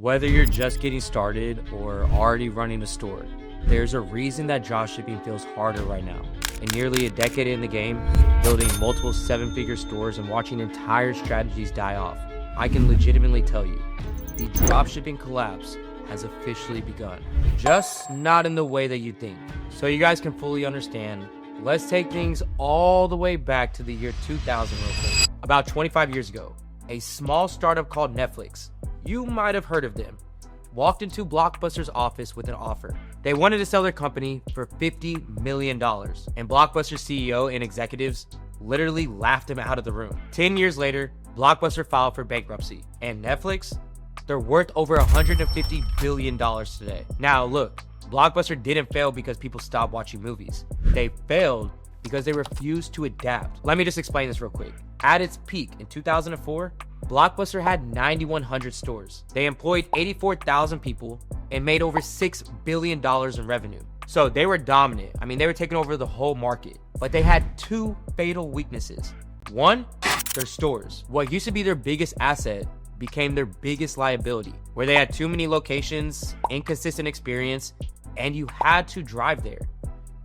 Whether you're just getting started or already running a store, there's a reason that dropshipping feels harder right now. In nearly a decade in the game, building multiple seven-figure stores and watching entire strategies die off, I can legitimately tell you, the dropshipping collapse has officially begun. Just not in the way that you think. So you guys can fully understand, let's take things all the way back to the year 2000 real quick. About 25 years ago, a small startup called Netflix, you might have heard of them, walked into Blockbuster's office with an offer. They wanted to sell their company for $50 million, and Blockbuster's CEO and executives literally laughed him out of the room. 10 years later, Blockbuster filed for bankruptcy, and Netflix, they're worth over $150 billion today. Now look, Blockbuster didn't fail because people stopped watching movies. They failed because they refused to adapt. Let me just explain this real quick. At its peak in 2004, Blockbuster had 9,100 stores. They employed 84,000 people and made over $6 billion in revenue. So they were dominant. I mean, they were taking over the whole market. But they had two fatal weaknesses. One, their stores. What used to be their biggest asset became their biggest liability, where they had too many locations, inconsistent experience, and you had to drive there.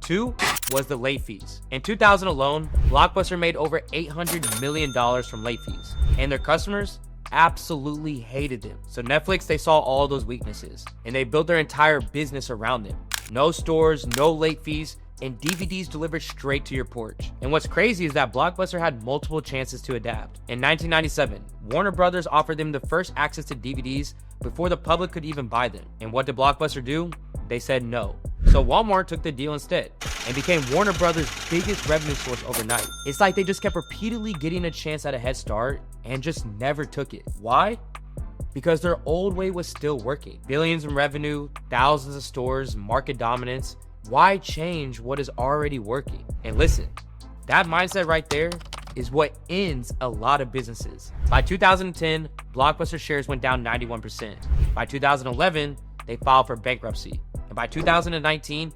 Two was the late fees. In 2000 alone, Blockbuster made over $800 million from late fees, and their customers absolutely hated them. So Netflix, they saw all those weaknesses, and they built their entire business around them. No stores, no late fees, and DVDs delivered straight to your porch. And what's crazy is that Blockbuster had multiple chances to adapt. In 1997, Warner Brothers offered them the first access to DVDs before the public could even buy them. And what did Blockbuster do? They said no. So Walmart took the deal instead and became Warner Brothers' biggest revenue source overnight. It's like they just kept repeatedly getting a chance at a head start and just never took it. Why? Because their old way was still working. Billions in revenue, thousands of stores, market dominance. Why change what is already working? And listen, that mindset right there is what ends a lot of businesses. By 2010, Blockbuster shares went down 91%. By 2011, they filed for bankruptcy. And by 2019,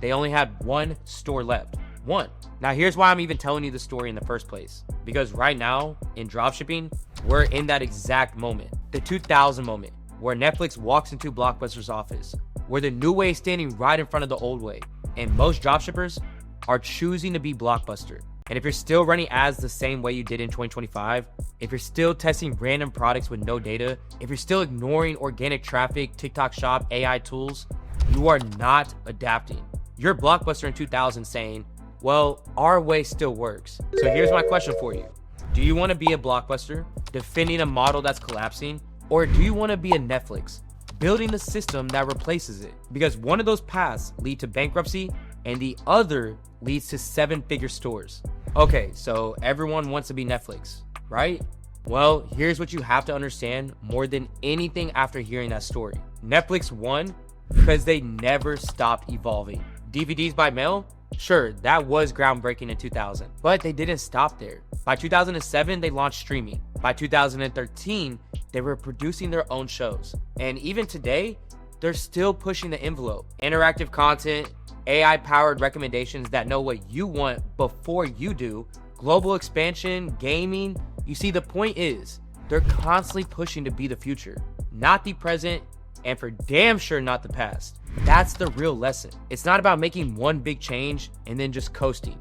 they only had one store left. One. Now here's why I'm even telling you the story in the first place. Because right now, in dropshipping, we're in that exact moment. The 2000 moment, where Netflix walks into Blockbuster's office, where the new way is standing right in front of the old way. And most dropshippers are choosing to be Blockbuster. And if you're still running ads the same way you did in 2025, if you're still testing random products with no data, if you're still ignoring organic traffic, TikTok Shop, AI tools, you are not adapting. You're Blockbuster in 2000 saying, well, our way still works. So here's my question for you. Do you want to be a Blockbuster, defending a model that's collapsing? Or do you want to be a Netflix, building a system that replaces it? Because one of those paths lead to bankruptcy and the other leads to seven-figure stores. Okay, so everyone wants to be Netflix, right? Well, here's what you have to understand more than anything after hearing that story. Netflix won because they never stopped evolving. DVDs by mail? Sure, that was groundbreaking in 2000, but they didn't stop there. By 2007, they launched streaming. By 2013, they were producing their own shows. And even today, they're still pushing the envelope. Interactive content, AI-powered recommendations that know what you want before you do, global expansion, gaming. You see, the point is, they're constantly pushing to be the future, not the present, and for damn sure not the past. That's the real lesson. It's not about making one big change and then just coasting.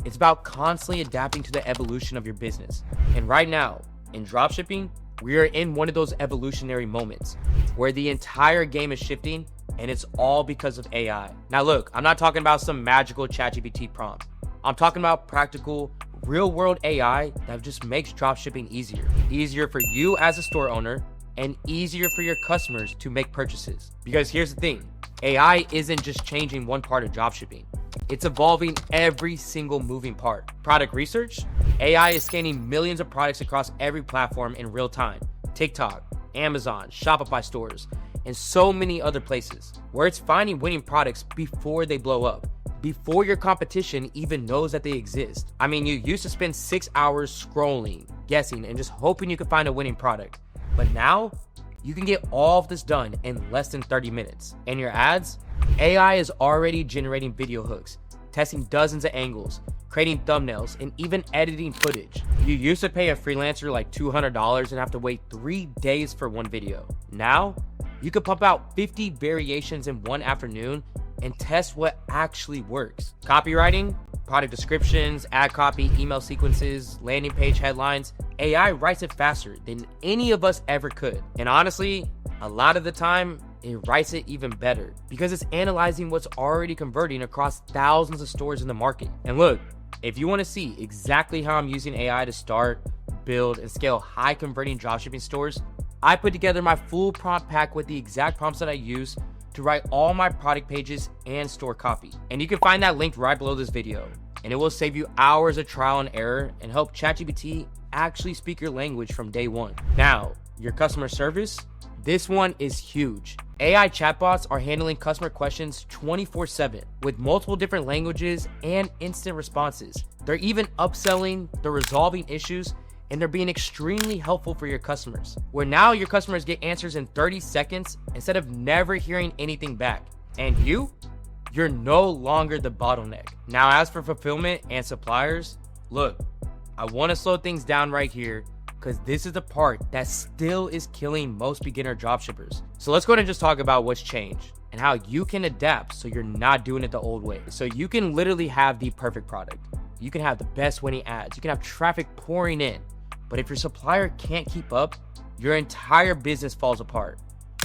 It's about constantly adapting to the evolution of your business. And right now, in dropshipping, we are in one of those evolutionary moments where the entire game is shifting, and it's all because of AI. Now look, I'm not talking about some magical ChatGPT prompt. I'm talking about practical, real-world AI that just makes dropshipping easier. Easier for you as a store owner, and easier for your customers to make purchases. Because here's the thing, AI isn't just changing one part of dropshipping. It's evolving every single moving part. Product research, AI is scanning millions of products across every platform in real time. TikTok, Amazon, Shopify stores, and so many other places, where it's finding winning products before they blow up, before your competition even knows that they exist. I mean, you used to spend 6 hours scrolling, guessing, and just hoping you could find a winning product. But now, you can get all of this done in less than 30 minutes. And your ads? AI is already generating video hooks, testing dozens of angles, creating thumbnails, and even editing footage. You used to pay a freelancer like $200 and have to wait 3 days for one video. Now, You could pump out 50 variations in one afternoon and test what actually works. Copywriting, product descriptions, ad copy, email sequences, landing page headlines, AI writes it faster than any of us ever could. And honestly, a lot of the time, it writes it even better because it's analyzing what's already converting across thousands of stores in the market. And look, if you want to see exactly how I'm using AI to start, build, and scale high converting dropshipping stores, I put together my full prompt pack with the exact prompts that I use to write all my product pages and store copy. And you can find that linked right below this video. And it will save you hours of trial and error and help ChatGPT actually speak your language from day one. Now, your customer service, this one is huge. AI chatbots are handling customer questions 24/7 with multiple different languages and instant responses. They're even upselling, they're resolving issues, and they're being extremely helpful for your customers. Where now your customers get answers in 30 seconds instead of never hearing anything back. And you're no longer the bottleneck. Now, as for fulfillment and suppliers, look, I want to slow things down right here because this is the part that still is killing most beginner dropshippers. So let's go ahead and just talk about what's changed and how you can adapt so you're not doing it the old way. So you can literally have the perfect product. You can have the best winning ads. You can have traffic pouring in. But if your supplier can't keep up, your entire business falls apart.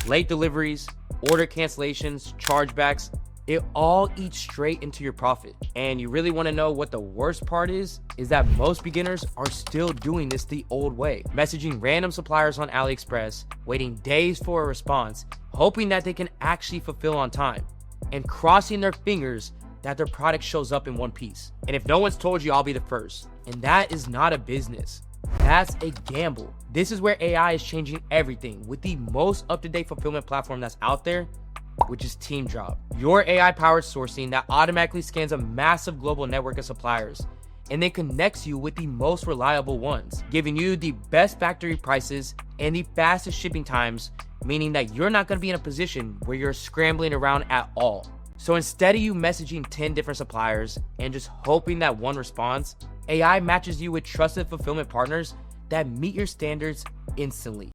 Late deliveries, order cancellations, chargebacks, it all eats straight into your profit. And you really want to know what the worst part is that most beginners are still doing this the old way. Messaging random suppliers on AliExpress, waiting days for a response, hoping that they can actually fulfill on time, and crossing their fingers that their product shows up in one piece. And if no one's told you, I'll be the first. And that is not a business. That's a gamble. This is where AI is changing everything with the most up-to-date fulfillment platform that's out there, which is TeamDrop. Your AI-powered sourcing that automatically scans a massive global network of suppliers and then connects you with the most reliable ones, giving you the best factory prices and the fastest shipping times, meaning that you're not going to be in a position where you're scrambling around at all. So instead of you messaging 10 different suppliers and just hoping that one responds, AI matches you with trusted fulfillment partners that meet your standards instantly.